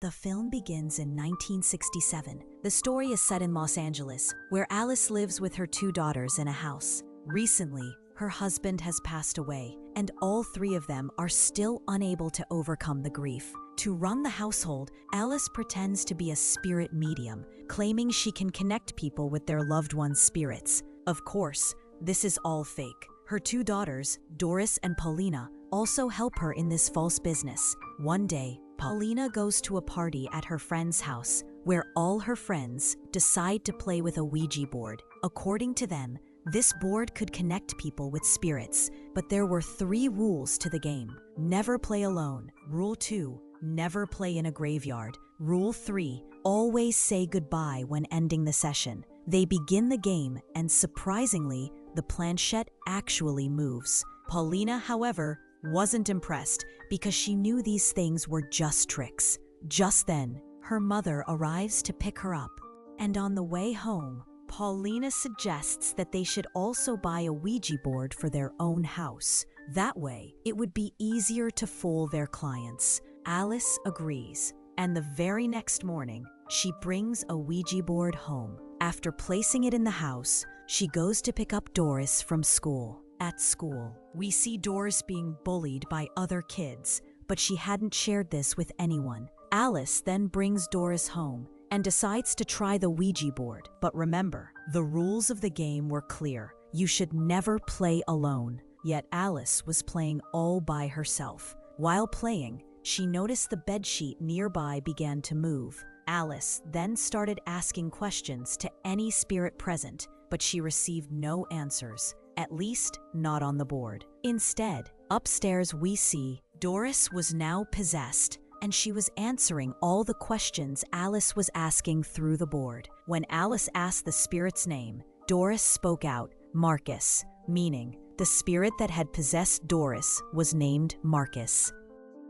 The film begins in 1967. The story is set in Los Angeles, where Alice lives with her two daughters in a house. Recently, her husband has passed away, and all three of them are still unable to overcome the grief. To run the household, Alice pretends to be a spirit medium, claiming she can connect people with their loved ones' spirits. Of course, this is all fake. Her two daughters, Doris and Paulina, also help her in this false business. One day, Paulina goes to a party at her friend's house, where all her friends decide to play with a Ouija board. According to them, this board could connect people with spirits, but there were 3 rules to the game. Never play alone. Rule 2, never play in a graveyard. Rule 3, always say goodbye when ending the session. They begin the game, and surprisingly, the planchette actually moves. Paulina, however, wasn't impressed because she knew these things were just tricks. Just then, her mother arrives to pick her up, and on the way home, Paulina suggests that they should also buy a Ouija board for their own house. That way, it would be easier to fool their clients. Alice agrees, and the very next morning, she brings a Ouija board home. After placing it in the house, she goes to pick up Doris from school. At school, we see Doris being bullied by other kids, but she hadn't shared this with anyone. Alice then brings Doris home and decides to try the Ouija board. But remember, the rules of the game were clear. You should never play alone. Yet Alice was playing all by herself. While playing, she noticed the bedsheet nearby began to move. Alice then started asking questions to any spirit present, but she received no answers. At least, not on the board. Instead, upstairs we see Doris was now possessed, and she was answering all the questions Alice was asking through the board. When Alice asked the spirit's name, Doris spoke out, Marcus, meaning the spirit that had possessed Doris was named Marcus.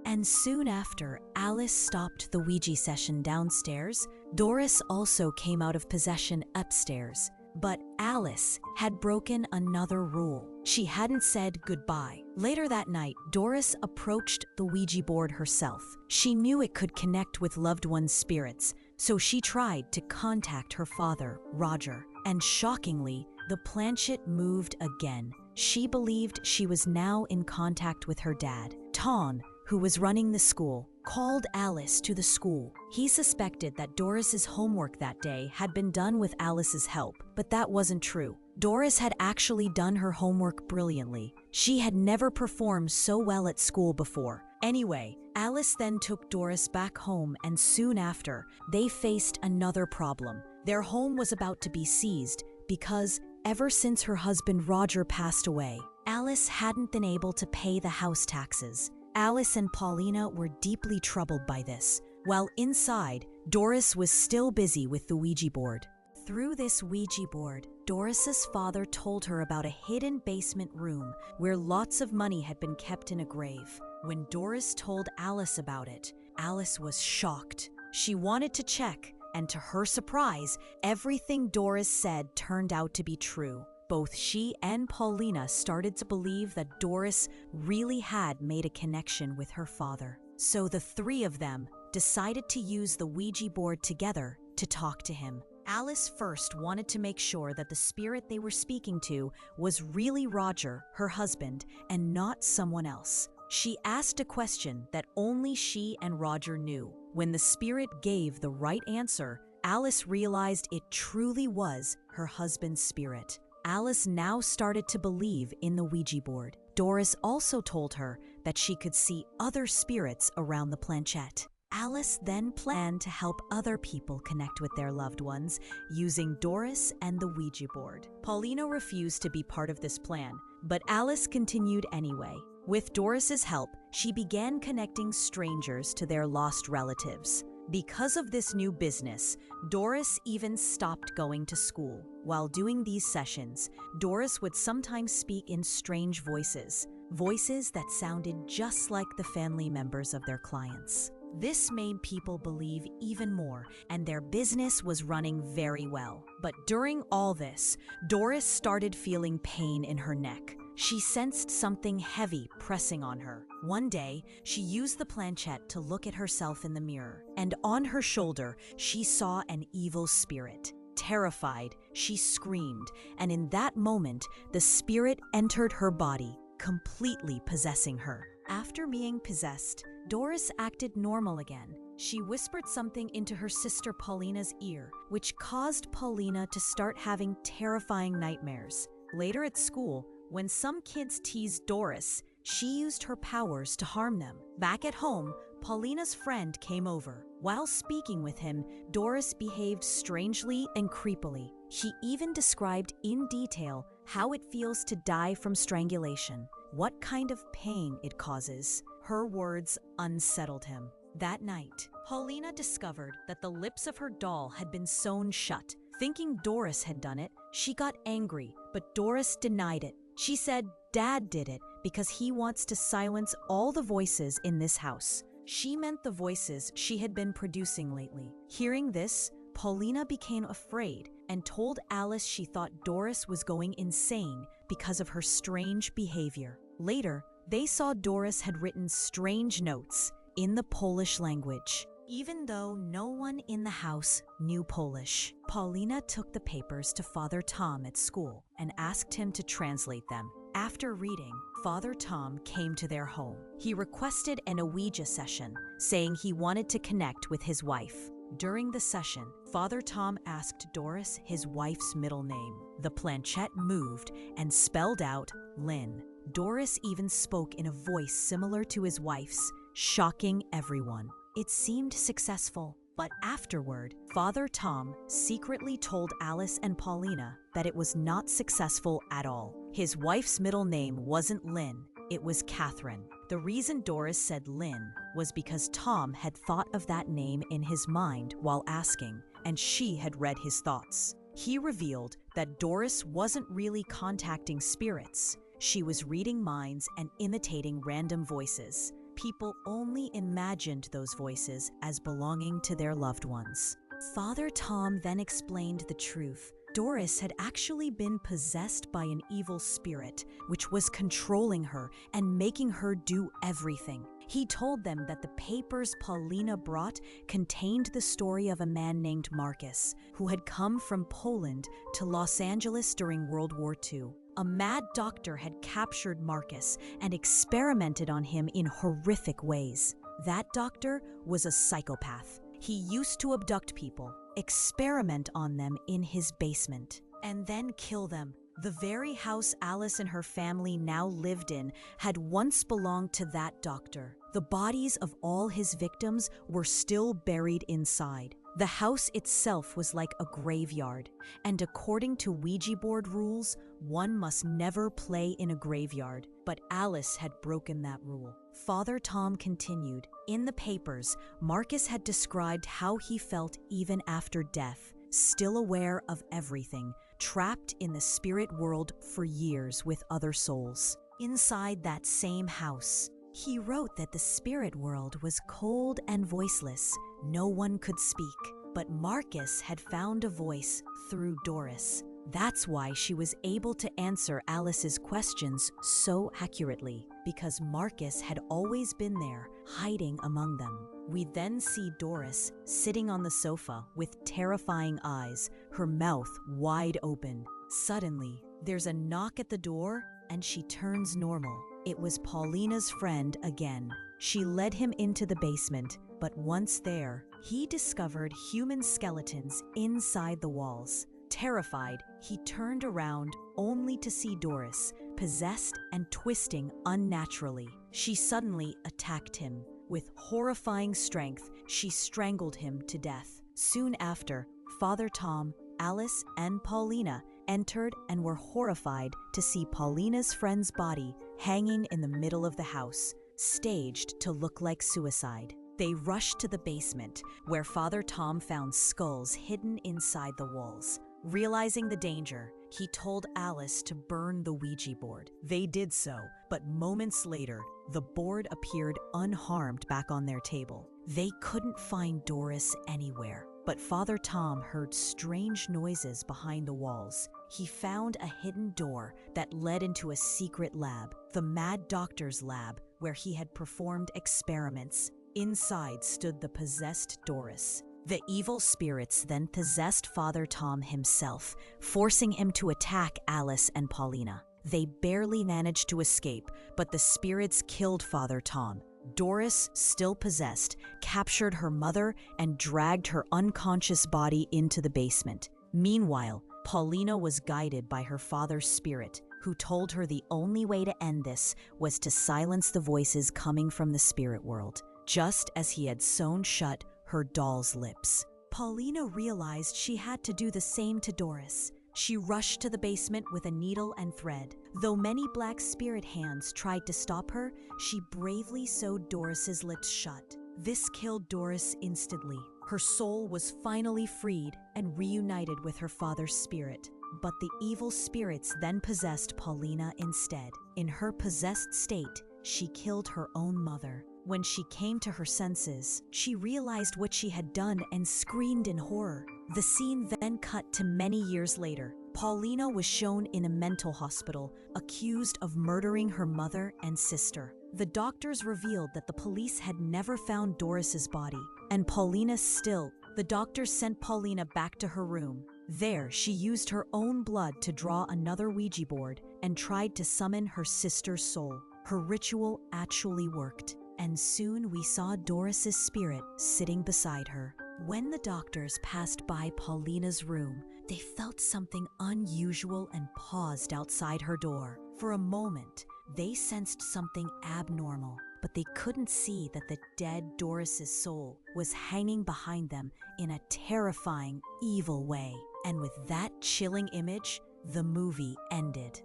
And soon after Alice stopped the Ouija session downstairs, Doris also came out of possession upstairs. But Alice had broken another rule. She hadn't said goodbye. Later that night, Doris approached the Ouija board herself. She knew it could connect with loved ones' spirits, so she tried to contact her father, Roger. And shockingly, the planchette moved again. She believed she was now in contact with her dad. Tom, who was running the school, called Alice to the school. He suspected that Doris's homework that day had been done with Alice's help, but that wasn't true. Doris had actually done her homework brilliantly. She had never performed so well at school before. Anyway, Alice then took Doris back home, and soon after, they faced another problem. Their home was about to be seized because ever since her husband Roger passed away, Alice hadn't been able to pay the house taxes. Alice and Paulina were deeply troubled by this. While inside, Doris was still busy with the Ouija board. Through this Ouija board, Doris's father told her about a hidden basement room where lots of money had been kept in a grave. When Doris told Alice about it, Alice was shocked. She wanted to check, and to her surprise, everything Doris said turned out to be true. Both she and Paulina started to believe that Doris really had made a connection with her father. So the 3 of them decided to use the Ouija board together to talk to him. Alice first wanted to make sure that the spirit they were speaking to was really Roger, her husband, and not someone else. She asked a question that only she and Roger knew. When the spirit gave the right answer, Alice realized it truly was her husband's spirit. Alice now started to believe in the Ouija board. Doris also told her that she could see other spirits around the planchette. Alice then planned to help other people connect with their loved ones using Doris and the Ouija board. Paulina refused to be part of this plan, but Alice continued anyway. With Doris's help, she began connecting strangers to their lost relatives. Because of this new business, Doris even stopped going to school. While doing these sessions, Doris would sometimes speak in strange voices that sounded just like the family members of their clients. This made people believe even more, and their business was running very well. But during all this, Doris started feeling pain in her neck. she sensed something heavy pressing on her. One day, she used the planchette to look at herself in the mirror, and on her shoulder, she saw an evil spirit. Terrified, she screamed, and in that moment, the spirit entered her body, completely possessing her. After being possessed, Doris acted normal again. She whispered something into her sister Paulina's ear, which caused Paulina to start having terrifying nightmares. Later at school, when some kids teased Doris, she used her powers to harm them. Back at home, Paulina's friend came over. While speaking with him, Doris behaved strangely and creepily. She even described in detail how it feels to die from strangulation, what kind of pain it causes. Her words unsettled him. That night, Paulina discovered that the lips of her doll had been sewn shut. Thinking Doris had done it, she got angry, but Doris denied it. She said Dad did it because he wants to silence all the voices in this house. She meant the voices she had been producing lately. Hearing this, Paulina became afraid and told Alice she thought Doris was going insane because of her strange behavior. Later, they saw Doris had written strange notes in the Polish language. Even though no one in the house knew Polish, Paulina took the papers to Father Tom at school and asked him to translate them. After reading, Father Tom came to their home. He requested an Ouija session, saying he wanted to connect with his wife. During the session, Father Tom asked Doris his wife's middle name. The planchette moved and spelled out Lynn. Doris even spoke in a voice similar to his wife's, shocking everyone. It seemed successful, but afterward, Father Tom secretly told Alice and Paulina that it was not successful at all. His wife's middle name wasn't Lynn, it was Catherine. The reason Doris said Lynn was because Tom had thought of that name in his mind while asking, and she had read his thoughts. He revealed that Doris wasn't really contacting spirits. She was reading minds and imitating random voices. People only imagined those voices as belonging to their loved ones. Father Tom then explained the truth. Doris had actually been possessed by an evil spirit, which was controlling her and making her do everything. He told them that the papers Paulina brought contained the story of a man named Marcus, who had come from Poland to Los Angeles during World War II. A mad doctor had captured Marcus and experimented on him in horrific ways. That doctor was a psychopath. He used to abduct people, experiment on them in his basement, and then kill them. The very house Alice and her family now lived in had once belonged to that doctor. The bodies of all his victims were still buried inside. The house itself was like a graveyard, and according to Ouija board rules, one must never play in a graveyard. But Alice had broken that rule. Father Tom continued, in the papers, Marcus had described how he felt even after death, still aware of everything, trapped in the spirit world for years with other souls. Inside that same house, he wrote that the spirit world was cold and voiceless. No one could speak, but Marcus had found a voice through Doris. That's why she was able to answer Alice's questions so accurately, because Marcus had always been there, hiding among them. We then see Doris sitting on the sofa with terrifying eyes, her mouth wide open. Suddenly, there's a knock at the door, and she turns normal. It was Paulina's friend again. She led him into the basement, but once there, he discovered human skeletons inside the walls. Terrified, he turned around only to see Doris, possessed and twisting unnaturally. She suddenly attacked him. With horrifying strength, she strangled him to death. Soon after, Father Tom, Alice, and Paulina entered and were horrified to see Paulina's friend's body hanging in the middle of the house, staged to look like suicide. They rushed to the basement, where Father Tom found skulls hidden inside the walls. Realizing the danger, he told Alice to burn the Ouija board. They did so, but moments later, the board appeared unharmed back on their table. They couldn't find Doris anywhere, but Father Tom heard strange noises behind the walls. he found a hidden door that led into a secret lab, the Mad Doctor's lab, where he had performed experiments. Inside stood the possessed Doris. The evil spirits then possessed Father Tom himself, forcing him to attack Alice and Paulina. They barely managed to escape, but the spirits killed Father Tom. Doris, still possessed, captured her mother and dragged her unconscious body into the basement. Meanwhile, Paulina was guided by her father's spirit, who told her the only way to end this was to silence the voices coming from the spirit world, just as he had sewn shut her doll's lips. Paulina realized she had to do the same to Doris. She rushed to the basement with a needle and thread. Though many black spirit hands tried to stop her, she bravely sewed Doris's lips shut. This killed Doris instantly. Her soul was finally freed and reunited with her father's spirit. But the evil spirits then possessed Paulina instead. In her possessed state, she killed her own mother. When she came to her senses, she realized what she had done and screamed in horror. The scene then cut to many years later. Paulina was shown in a mental hospital, accused of murdering her mother and sister. The doctors revealed that the police had never found Doris's body, and Paulina still. The doctors sent Paulina back to her room. There, she used her own blood to draw another Ouija board and tried to summon her sister's soul. Her ritual actually worked, and soon we saw Doris's spirit sitting beside her. When the doctors passed by Paulina's room, they felt something unusual and paused outside her door. For a moment, they sensed something abnormal, but they couldn't see that the dead Doris's soul was hanging behind them in a terrifying, evil way. And with that chilling image, the movie ended.